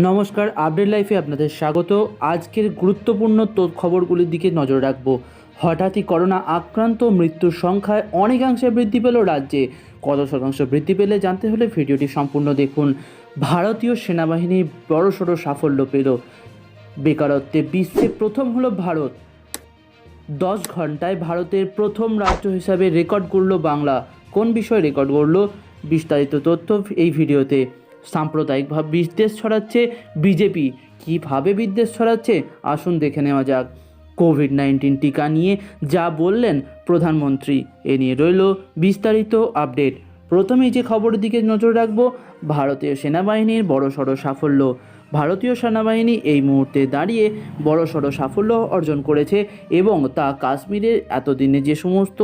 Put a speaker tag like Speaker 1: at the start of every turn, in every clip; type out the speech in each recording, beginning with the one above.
Speaker 1: নমস্কার, আপডেট লাইফে আপনাদের স্বাগত। আজকের গুরুত্বপূর্ণ খবরগুলির দিকে নজর রাখব। হঠাৎই করোনা আক্রান্ত মৃত্যুর সংখ্যায় অনেকাংশে বৃদ্ধি পেল রাজ্যে। কত শতাংশ বৃদ্ধি পেলে জানতে হলে ভিডিওটি সম্পূর্ণ দেখুন। ভারতীয় সেনাবাহিনী বড়সড় সাফল্য পেল। বেকারত্বে বিশ্বে প্রথম হলো ভারত। 10 ঘন্টায় ভারতের প্রথম রাজ্য হিসাবে রেকর্ড গড়ল বাংলা। কোন বিষয়ে রেকর্ড গড়ল বিস্তারিত তথ্য এই ভিডিওতে। সাম্প্রদায়িকভাবে বিদ্বেষ ছড়াচ্ছে বিজেপি। কীভাবে বিদ্বেষ ছড়াচ্ছে আসুন দেখে নেওয়া যাক। কোভিড-19 টিকা নিয়ে যা বললেন প্রধানমন্ত্রী, এ নিয়ে রইল বিস্তারিত আপডেট। প্রথমেই যে খবরের দিকে নজর রাখব, ভারতীয় সেনাবাহিনীর বড়সড় সাফল্য। ভারতীয় সেনাবাহিনী এই মুহূর্তে দাঁড়িয়ে বড়সড় সাফল্য অর্জন করেছে এবং তা কাশ্মীরের এতদিনে যে সমস্ত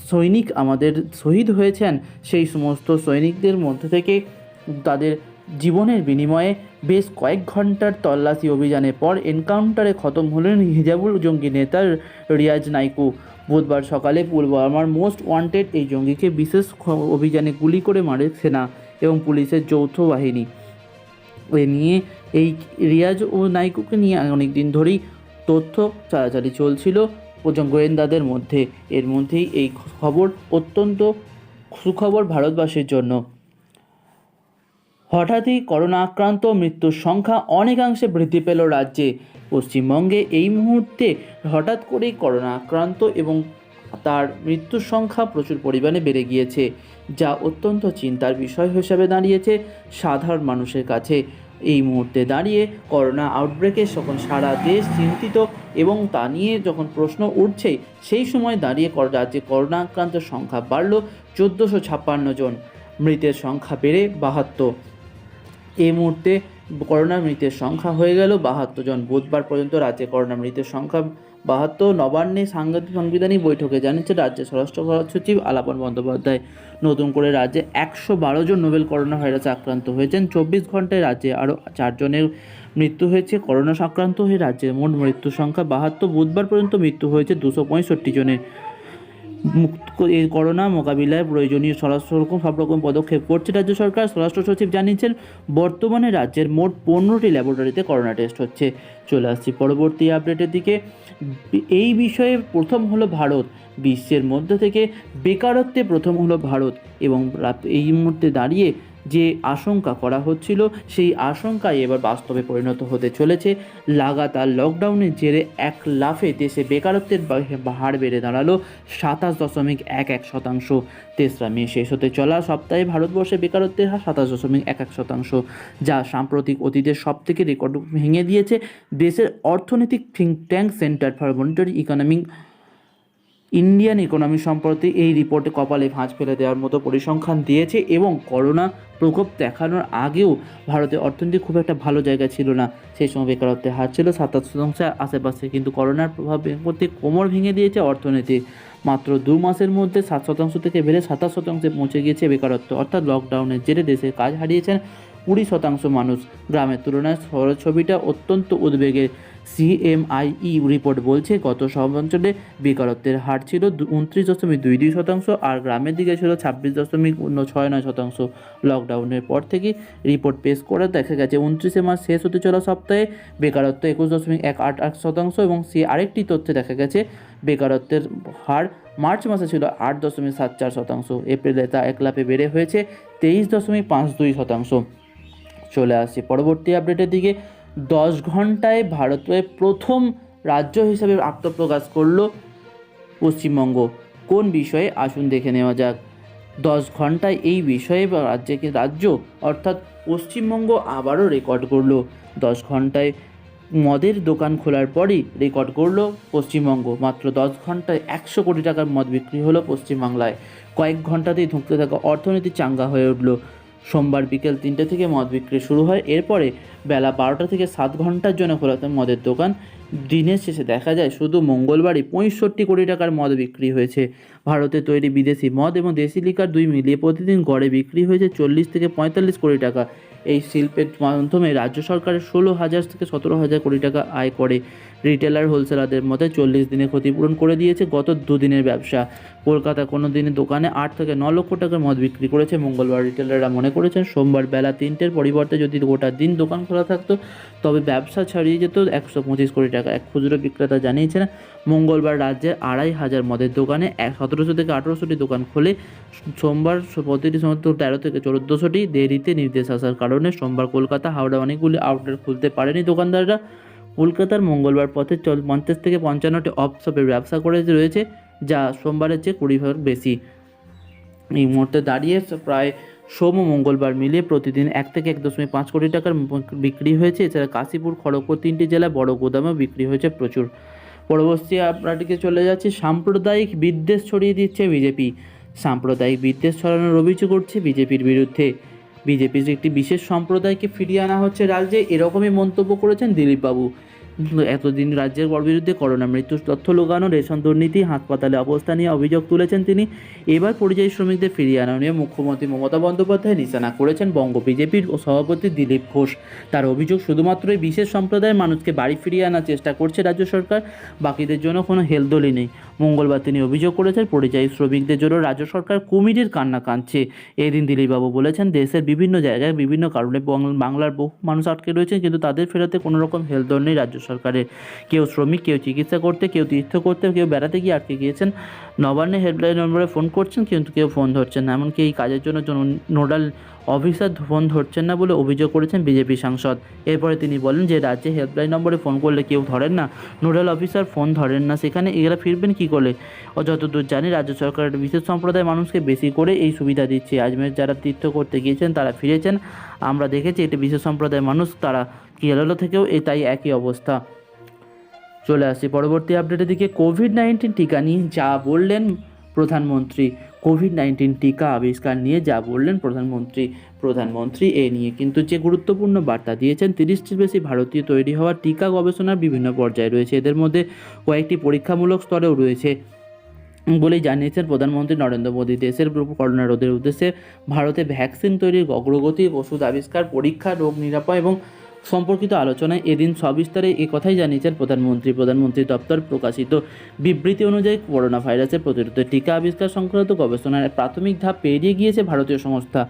Speaker 1: সৈনিক আমাদের শহীদ হয়েছেন সেই সমস্ত সৈনিকদের মধ্যে থেকে তাদের জীবনের বিনিময়ে বেশ কয়েক ঘন্টার তল্লাশি অভিযানের পর এনকাউন্টারে খতম হলেন হিজাবুল জঙ্গি নেতা রিয়াজ নাইকু। বুধবার সকালে পুলওয়ামার মোস্ট ওয়ান্টেড এই জঙ্গিকে বিশেষ অভিযানে গুলি করে মারে সেনা এবং পুলিশের যৌথ বাহিনী। এ নিয়ে এই রিয়াজ ও নাইকুকে নিয়ে অনেক দিন ধরেই তথ্য চালাচালি চলছিল গোয়েন্দাদের মধ্যে। এর মধ্যেই এই খবর অত্যন্ত সুখবর ভারতবাসীর জন্য। হঠাৎই করোনা আক্রান্ত মৃত্যুর সংখ্যা অনেকাংশে বৃদ্ধি পেল রাজ্যে। পশ্চিমবঙ্গে এই মুহূর্তে হঠাৎ করেই করোনা আক্রান্ত এবং তার মৃত্যুর সংখ্যা প্রচুর পরিমাণে বেড়ে গিয়েছে, যা অত্যন্ত চিন্তার বিষয় হিসেবে দাঁড়িয়েছে সাধারণ মানুষের কাছে। এই মুহূর্তে দাঁড়িয়ে করোনা আউটব্রেকে যখন সারা দেশ চিন্তিত এবং তা নিয়ে যখন প্রশ্ন উঠছে, সেই সময় দাঁড়িয়ে রাজ্যে করোনা আক্রান্ত সংখ্যা বাড়ল 1456 জন, মৃতের সংখ্যা বেড়ে 72। এই মুহূর্তে করোনা মৃতের সংখ্যা হয়ে গেল 72 জন। বুধবার পর্যন্ত রাজ্যে করোনা মৃতের সংখ্যা 72। নবান্নে সাংবিধানিক বৈঠকে জানিয়েছে রাজ্যের স্বরাষ্ট্র সচিব আলাপন বন্দ্যোপাধ্যায়। নতুন করে রাজ্যে 112 জন নোভেল করোনা ভাইরাসে আক্রান্ত হয়েছেন। 24 ঘন্টায় রাজ্যে আরও 4 জনের মৃত্যু হয়েছে। করোনা আক্রান্ত হয়ে রাজ্যের মোট মৃত্যুর সংখ্যা 72। বুধবার পর্যন্ত মৃত্যু হয়েছে 265 জনের। এই করোনা মোকাবিলায় প্রয়োজনীয় সব রকম পদক্ষেপ করছে রাজ্য সরকার। স্বরাষ্ট্র সচিব জানিয়েছেন বর্তমানে রাজ্যের মোট 15টি ল্যাবরেটরিতে করোনা টেস্ট হচ্ছে। চলে আসছি পরবর্তী আপডেটের দিকে। এই বিষয়ে প্রথম হলো ভারত। বিশ্বের মধ্যে থেকে বেকারত্বে প্রথম হলো ভারত এবং এই মুহূর্তে দাঁড়িয়ে যে আশঙ্কা করা হচ্ছিল সেই আশঙ্কায় এবার বাস্তবে পরিণত হতে চলেছে। লাগাতার লকডাউনের জেরে এক লাফে দেশে বেকারত্বের হার বেড়ে দাঁড়ালো 27.11%। 3রা মে শেষ হতে চলা সপ্তাহে ভারতবর্ষে বেকারত্বের হার 27.11%, যা সাম্প্রতিক অতীতের সবথেকে রেকর্ড ভেঙে দিয়েছে। দেশের অর্থনৈতিক think tank centre for monitoring Indian economy সম্প্রতি এই রিপোর্টে কপালে ভাঁজ ফেলে দেওয়ার মতো পরিসংখ্যান দিয়েছে এবং করোনা প্রকোপ দেখানোর আগেও ভারতের অর্থনীতি খুব একটা ভালো জায়গা ছিল না। সেই সময় বেকারত্বের হার ছিল 27% আশেপাশে, কিন্তু করোনার প্রভাবে কোমর ভেঙে দিয়েছে অর্থনীতি। মাত্র 2 মাসের মধ্যে 7% থেকে বেড়ে 27% পৌঁছে গিয়েছে বেকারত্ব। অর্থাৎ লকডাউনের জেরে দেশের কাজ হারিয়েছেন 20% মানুষ। গ্রামের তুলনায় শহরের ছবিটা অত্যন্ত উদ্বেগের। সিএমআইই রিপোর্ট বলছে গত সব অঞ্চলে বেকারত্বের হার ছিল 29.22% আর গ্রামের দিকে ছিল 26.69%। লকডাউনের পর থেকে রিপোর্ট পেশ করে দেখা গেছে 29 মার্চ শেষ হতে চলা সপ্তাহে বেকারত্ব 21.188% এবং আরেকটি তথ্যে দেখা গেছে বেকারত্বের হার মার্চ মাসে ছিল 8.74%। এপ্রিলে তা একলাপে বেড়ে হয়েছে 23.52%। চলে আসছে পরবর্তী আপডেটের দিকে। 10 ঘন্টায় ভারতের প্রথম রাজ্য হিসেবে আত্মপ্রকাশ করল পশ্চিমবঙ্গ। কোন বিষয়ে আসুন দেখে নেওয়া যাক। 10 ঘন্টায় এই বিষয়ে রাজ্য অর্থাৎ পশ্চিমবঙ্গ আবারও রেকর্ড করল। 10 ঘন্টায় মদের দোকান খোলার পরই রেকর্ড করল পশ্চিমবঙ্গ। মাত্র 10 ঘন্টায় 100 কোটি টাকার মদ বিক্রি হলো পশ্চিমবাংলায়। কয়েক ঘন্টাতেই ধুঁকতে থাকা অর্থনীতি চাঙ্গা হয়ে উঠল। সোমবার বিকেল 3টে থেকে মদ বিক্রি শুরু হয়। এরপরে বেলা 12টা থেকে 7 ঘন্টার জন্য খোলাতে মদের দোকান। দিনের শেষে দেখা যায় শুধু মঙ্গলবারই 65 কোটি টাকার মদ বিক্রি হয়েছে। ভারতে তৈরি বিদেশি মদ এবং দেশি লিকার দুই মিলিয়ে প্রতিদিন গড়ে বিক্রি হয়েছে 40 থেকে 45 কোটি টাকা। এই শিল্পের মাধ্যমে রাজ্য সরকারের 16,000 থেকে 17,000 কোটি টাকা আয় করে রিটেলার হোলসেলারদের মতে 40 দিনে ক্ষতিপূরণ করে দিয়েছে গত দুদিনের ব্যবসা। কলকাতা কোনো দিনে দোকানে 8 থেকে 9 লক্ষ টাকার মদ বিক্রি করেছে মঙ্গলবার। রিটেলাররা মনে করেছেন সোমবার বেলা 3টের পরিবর্তে যদি গোটা দিন দোকান খোলা থাকতো তবে ব্যবসা ছাড়িয়ে যেত 125 কোটি টাকা। এক খুচরো বিক্রেতা জানিয়েছেন মঙ্গলবার রাজ্যের 2,500 মদের দোকানে 1700 থেকে 1800টি দোকান খোলে। সোমবার প্রতিটি সমস্ত 13 থেকে 1400টি দেরিতে নির্দেশ আসার কারণে সোমবার কলকাতা হাওড়া অনেকগুলি আউটলেট খুলতে পারেনি দোকানদাররা। কলকাতার মঙ্গলবার পথে 50 থেকে 55টি অফ শপের ব্যবসা করে রয়েছে, যা সোমবারের চেয়ে 20% বেশি। এই মুহূর্তে দাঁড়িয়ে প্রায় সোম ও মঙ্গলবার মিলিয়ে প্রতিদিন 1 থেকে 1.5 কোটি টাকার বিক্রি হয়েছে। এছাড়া কাশীপুর, খড়গপুর 3টি জেলায় বড় গোদামেও বিক্রি হয়েছে প্রচুর। পরবর্তী আপনাদেরকে চলে যাচ্ছে, সাম্প্রদায়িক বিদ্বেষ ছড়িয়ে দিচ্ছে বিজেপি। সাম্প্রদায়িক বিদ্বেষ ছড়ানোর অভিযোগ করছে বিজেপির বিরুদ্ধে। বিজেপির একটি বিশেষ সম্প্রদায়কে ফিরিয়ে আনা হচ্ছে রাজ্যে, এরকমই মন্তব্য করেছেন দিলীপবাবু। এতদিন রাজ্যের বিরুদ্ধে করোনা মৃত্যুর তথ্য লুকানো, রেশন দুর্নীতি, হাসপাতালে অবস্থা নিয়ে অভিযোগ তুলেছেন তিনি। এবার পরিযায়ী শ্রমিকদের ফিরিয়ে আনা নিয়ে মুখ্যমন্ত্রী মমতা বন্দ্যোপাধ্যায় নিশানা করেছেন বঙ্গ বিজেপির সভাপতি দিলীপ ঘোষ। তার অভিযোগ, শুধুমাত্র এই বিশেষ সম্প্রদায়ের মানুষকে বাড়ি ফিরিয়ে আনার চেষ্টা করছে রাজ্য সরকার, বাকিদের জন্য কোনো হেলদোলি নেই। মঙ্গলবার তিনি অভিযোগ করেছেন পরিযায়ী শ্রমিকদের জন্য রাজ্য সরকার কুমিরের কান্না কাঁদছে। এদিন দিলীপবাবু বলেছেন, দেশের বিভিন্ন জায়গায় বিভিন্ন কারণে বাংলার বহু মানুষ আটকে রয়েছেন, কিন্তু তাদের ফেরাতে কোনো রকম হেলদোল নেই রাজ্য সরকারের। কেউ শ্রমিক, কেউ চিকিৎসা করতে, কেউ তীর্থ করতে, কেউ বেড়াতে গিয়ে আটকে গিয়েছেন। নবান্নে হেল্পলাইন নম্বরে ফোন করছেন, কিন্তু কেউ ফোন ধরছেন না। এমনকি এই কাজের জন্য নোডাল অফিসার ফোন ধরছেন না বলে অভিযোগ করেছেন বিজেপি সাংসদ। এরপরে তিনি বলেন যে রাজ্যে হেল্পলাইন নম্বরে ফোন করলে কেউ ধরেন না, নোডাল অফিসার ফোন ধরেন না, সেখানে এরা ফিরবেন কী করে? ও যতদূর জানি রাজ্য সরকার বিশেষ সম্প্রদায়ের মানুষকে বেশি করে এই সুবিধা দিচ্ছে। আজমের যারা তীর্থ করতে গিয়েছেন তারা ফিরেছেন। আমরা দেখেছি এটি বিশেষ সম্প্রদায়ের মানুষ, তারা কেরালা থেকেও তাই একই অবস্থা। চলে আসছি পরবর্তী আপডেটের দিকে। কোভিড-19 টিকা নিয়ে যা বললেন প্রধানমন্ত্রী। কোভিড-19 টিকা আবিষ্কার নিয়ে যা বললেন প্রধানমন্ত্রী এ নিয়ে কিন্তু যে গুরুত্বপূর্ণ বার্তা দিয়েছেন। 30টির বেশি ভারতীয় তৈরি হওয়া টিকা গবেষণার বিভিন্ন পর্যায়ে রয়েছে, এদের মধ্যে কয়েকটি পরীক্ষামূলক স্তরেও রয়েছে বলেই জানিয়েছেন প্রধানমন্ত্রী নরেন্দ্র মোদী। দেশের করোনা রোধের উদ্দেশ্যে ভারতে ভ্যাকসিন তৈরির অগ্রগতি, ওষুধ আবিষ্কার, পরীক্ষা, রোগ নিরাপত্তা এবং সম্পর্কিত আলোচনায় এদিন সবিস্তারে কথাই জানিয়েছেন প্রধানমন্ত্রী দপ্তর প্রকাশিত বিবৃতি অনুযায়ী করোনা ভাইরাসের প্রতিরোধে টিকা আবিষ্কার সংক্রান্ত গবেষণার প্রাথমিক ধাপ পেরিয়ে গিয়েছে ভারতীয় সংস্থা।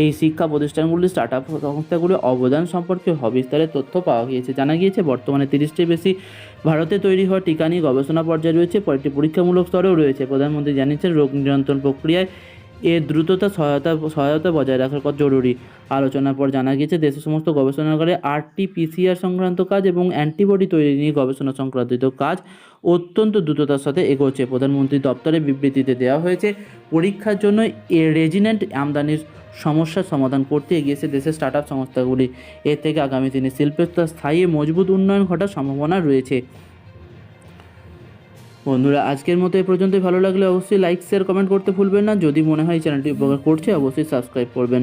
Speaker 1: এই শিক্ষা প্রতিষ্ঠানগুলি, স্টার্টআপ সংস্থাগুলির অবদান সম্পর্কে সবিস্তারে তথ্য পাওয়া গিয়েছে। জানা গিয়েছে বর্তমানে 30টির বেশি ভারতে তৈরি হওয়া টিকা নিয়ে গবেষণা পর্যায়ে রয়েছে, কয়েকটি পরীক্ষামূলক স্তরেও রয়েছে। প্রধানমন্ত্রী জানিয়েছেন রোগ নিয়ন্ত্রণ প্রক্রিয়ায় এর দ্রুততা সহায়তা বজায় রাখার কথা জরুরি। আলোচনার পর জানা গিয়েছে দেশের সমস্ত গবেষণাগারে RT-PCR সংক্রান্ত কাজ এবং অ্যান্টিবডি তৈরি নিয়ে গবেষণা সংক্রান্ত কাজ অত্যন্ত দ্রুততার সাথে এগোচ্ছে। প্রধানমন্ত্রী দপ্তরের বিবৃতিতে দেওয়া হয়েছে, পরীক্ষার জন্য রেজিনেন্ট আমদানির সমস্যার সমাধান করতে এগিয়েছে দেশের স্টার্টআপ সংস্থাগুলি। এর থেকে আগামী দিনে শিল্পের স্থায়ী মজবুত উন্নয়ন ঘটার সম্ভাবনা রয়েছে। বন্ধুরা, আজকের মতো এ পর্যন্তই। ভালো লাগলে অবশ্যই লাইক, শেয়ার, কমেন্ট করতে ভুলবেন না। যদি মনে হয় চ্যানেলটি উপকার করছে অবশ্যই সাবস্ক্রাইব করবেন।